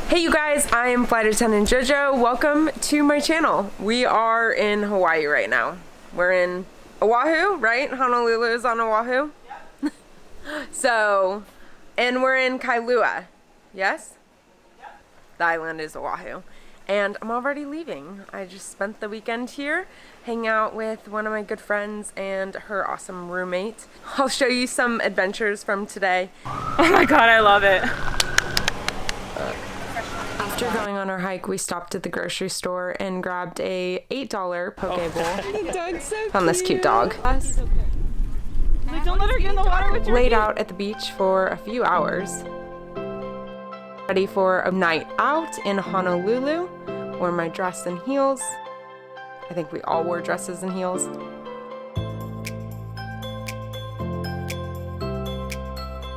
Hey you guys, I am Flight Attendant Jojo. Welcome to my channel. We are in Hawaii right now. We're in Oahu, right? Honolulu is on Oahu. Yep. And we're in Kailua. Yes? Yep. The island is Oahu. And I'm already leaving. I just spent the weekend here, hanging out with one of my good friends and her awesome roommate. I'll show you some adventures from today. Oh my god, I love it. After going on our hike, we stopped at the grocery store and grabbed a $8 poke bowl. So found this cute dog. Like, don't let her get in the water with your Laid out at the beach for a few hours. Ready for a night out in Honolulu. Wore my dress and heels. I think we all wore dresses and heels.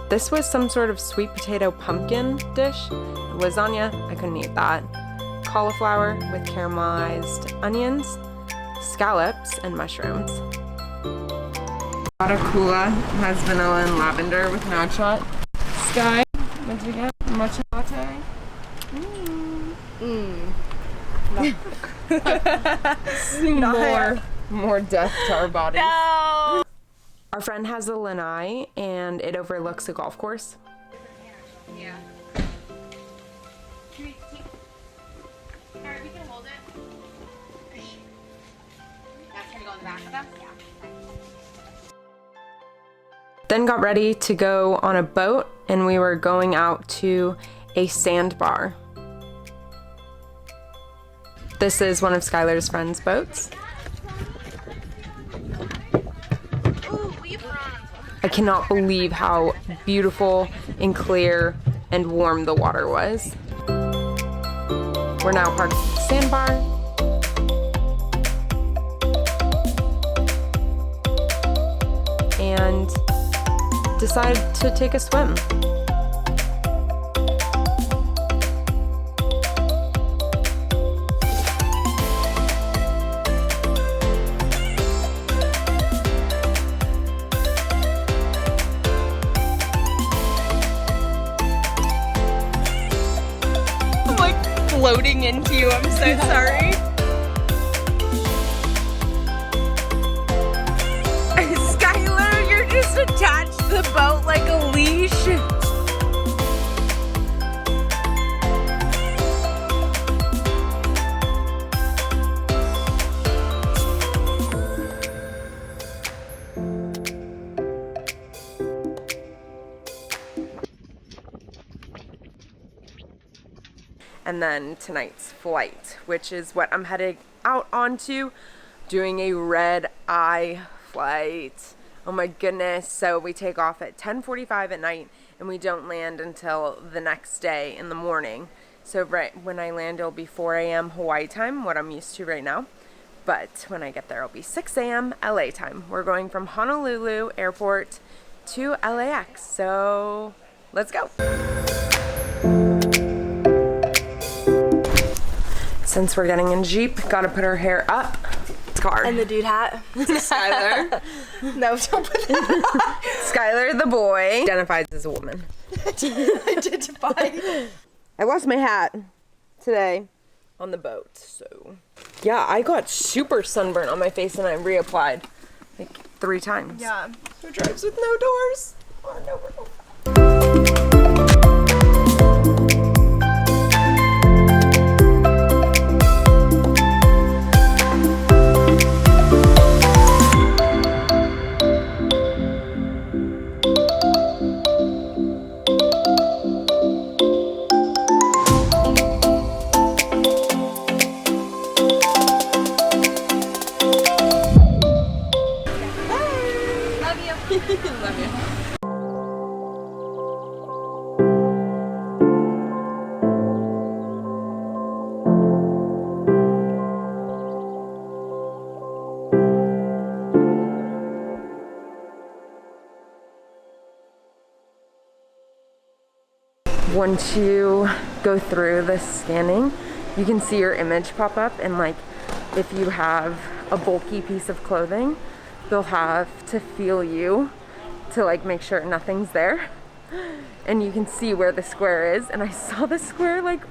This was some sort of sweet potato pumpkin dish. Lasagna, I couldn't eat that. Cauliflower with caramelized onions, scallops, and mushrooms. Kula has vanilla and lavender with an shot. Sky, what did you get? Matcha latte. More death to our bodies. No. Our friend has a lanai and it overlooks a golf course. Yeah. Can we take... Alright, we can hold it. That's gonna go in the back of them? Yeah. Then got ready to go on a boat and we were going out to a sandbar. This is one of Skylar's friend's boats. I cannot believe how beautiful and clear and warm the water was. We're now parked at the sandbar. And decided to take a swim. Floating into you, I'm so sorry. Skylar, you're just attached to the boat like a leash. And then tonight's flight, which is what I'm heading out onto, doing a Redeye flight. Oh my goodness. So we take off at 10:45 at night and we don't land until the next day in the morning. So right when I land, it'll be 4 a.m. Hawaii time, what I'm used to right now. But when I get there, it'll be 6 a.m. LA time. We're going from Honolulu airport to LAX. So let's go. Since we're getting in Jeep, gotta put her hair up. Car. And the dude hat. Skylar. No, don't put that. Skylar the boy identifies as a woman. Identify. I lost my hat today on the boat, so. Yeah, I got super sunburnt on my face and I reapplied like 3 times. Yeah. Who drives with no doors? Or no roof? Love you. Once you go through the scanning, you can see your image pop up, and like if you have a bulky piece of clothing, they'll have to feel you to like make sure nothing's there. and you can see where the square is, and I saw the square like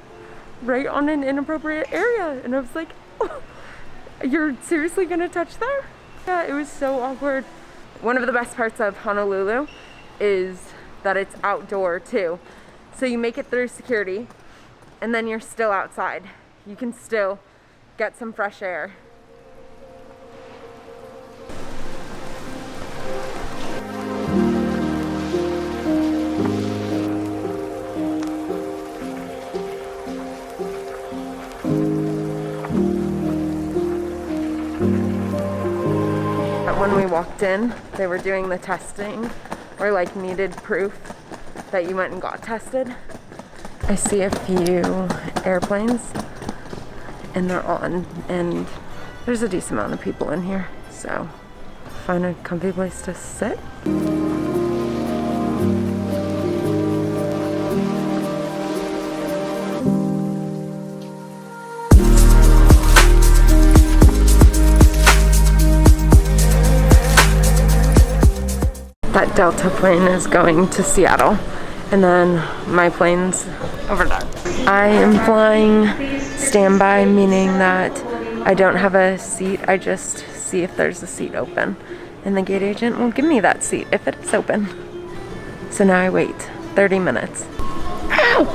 right on an inappropriate area, and I was like, oh, you're seriously gonna touch there? Yeah, it was so awkward. One of the best parts of Honolulu is that it's outdoor too. So you make it through security and then you're still outside. You can still get some fresh air. When we walked in, they were doing the testing, or like needed proof that you went and got tested. I see a few airplanes and they're on, and there's a decent amount of people in here, so find a comfy place to sit. That Delta plane is going to Seattle, and then my plane's over there. I am flying standby, meaning that I don't have a seat. I just see if there's a seat open, and the gate agent will give me that seat if it is open. So now I wait 30 minutes. Ow!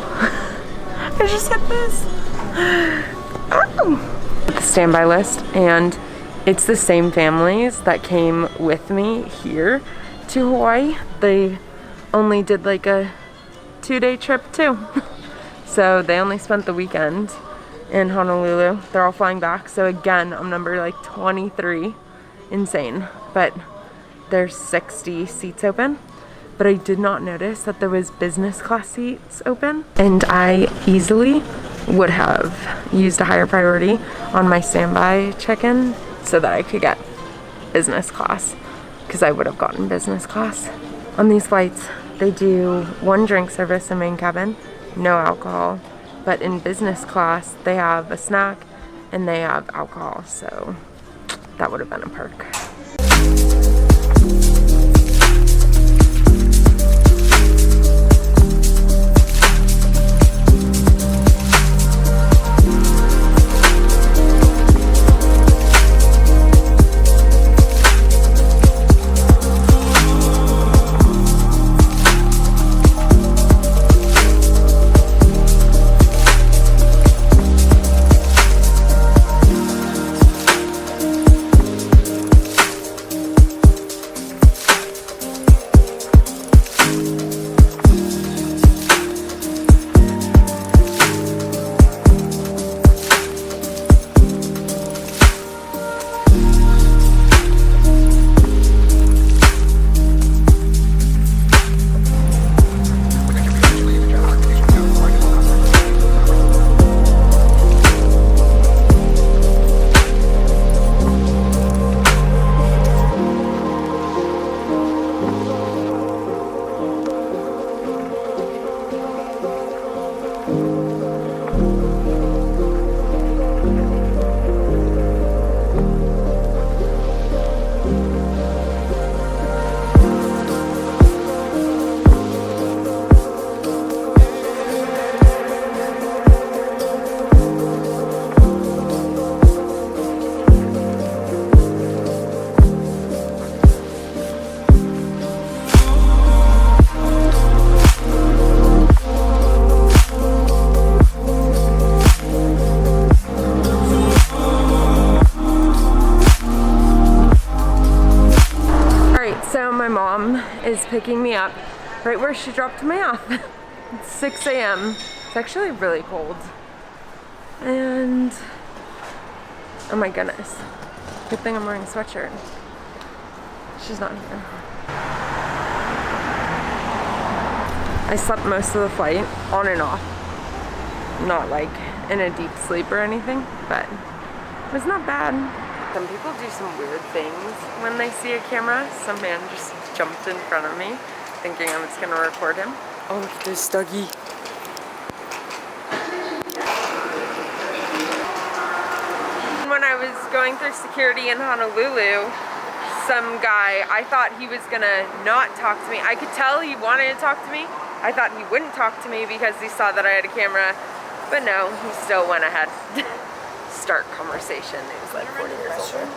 I just hit this. Ow! The standby list, and it's the same families that came with me here to Hawaii. They only did like a 2-day trip too. So they only spent the weekend in Honolulu. They're all flying back. So again, I'm number like 23. Insane. But there's 60 seats open. But I did not notice that there was business class seats open. And I easily would have used a higher priority on my standby check-in so that I could get business class, because I would have gotten business class. On these flights, they do 1 drink service in main cabin, no alcohol, but in business class, they have a snack and they have alcohol, so that would have been a perk. Is picking me up right where she dropped me off. It's 6 a.m. It's actually really cold. And oh my goodness. Good thing I'm wearing a sweatshirt. She's not here. I slept most of the flight on and off. Not like in a deep sleep or anything, but it was not bad. Some people do some weird things when they see a camera. Some man just jumped in front of me thinking I was gonna record him. Oh, look at this doggy. When I was going through security in Honolulu, some guy, I thought he was gonna not talk to me. I could tell he wanted to talk to me. I thought he wouldn't talk to me because he saw that I had a camera, but no, he still went ahead. Start conversation. He was like 40 years older.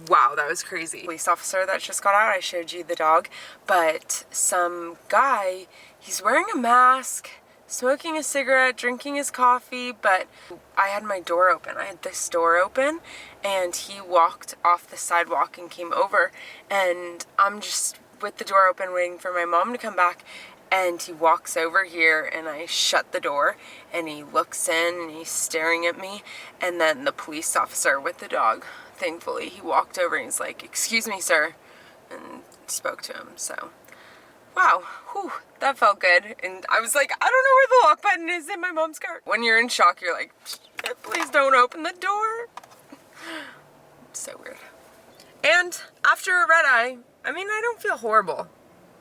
Wow, that was crazy. Police officer that just got out, I showed you the dog, but some guy, he's wearing a mask, smoking a cigarette, drinking his coffee, but I had my door open. I had this door open, and he walked off the sidewalk and came over, and I'm just with the door open waiting for my mom to come back, and he walks over here, and I shut the door, and he looks in, and he's staring at me, and then the police officer with the dog, thankfully, he walked over, and he's like, "Excuse me, sir," and spoke to him, so... Wow, whew, that felt good. And I was like, I don't know where the lock button is in my mom's car. When you're in shock, you're like, please don't open the door. So weird. And after a red eye, I mean, I don't feel horrible.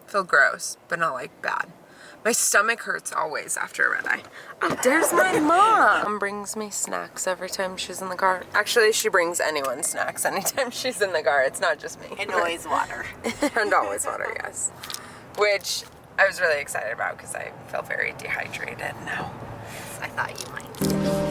I feel gross, but not like bad. My stomach hurts always after a red eye. Oh, there's my mom. Mom brings me snacks every time she's in the car. Actually, she brings anyone snacks anytime she's in the car. It's not just me. And always water. And always water, yes. Which I was really excited about because I feel very dehydrated now. I thought you might.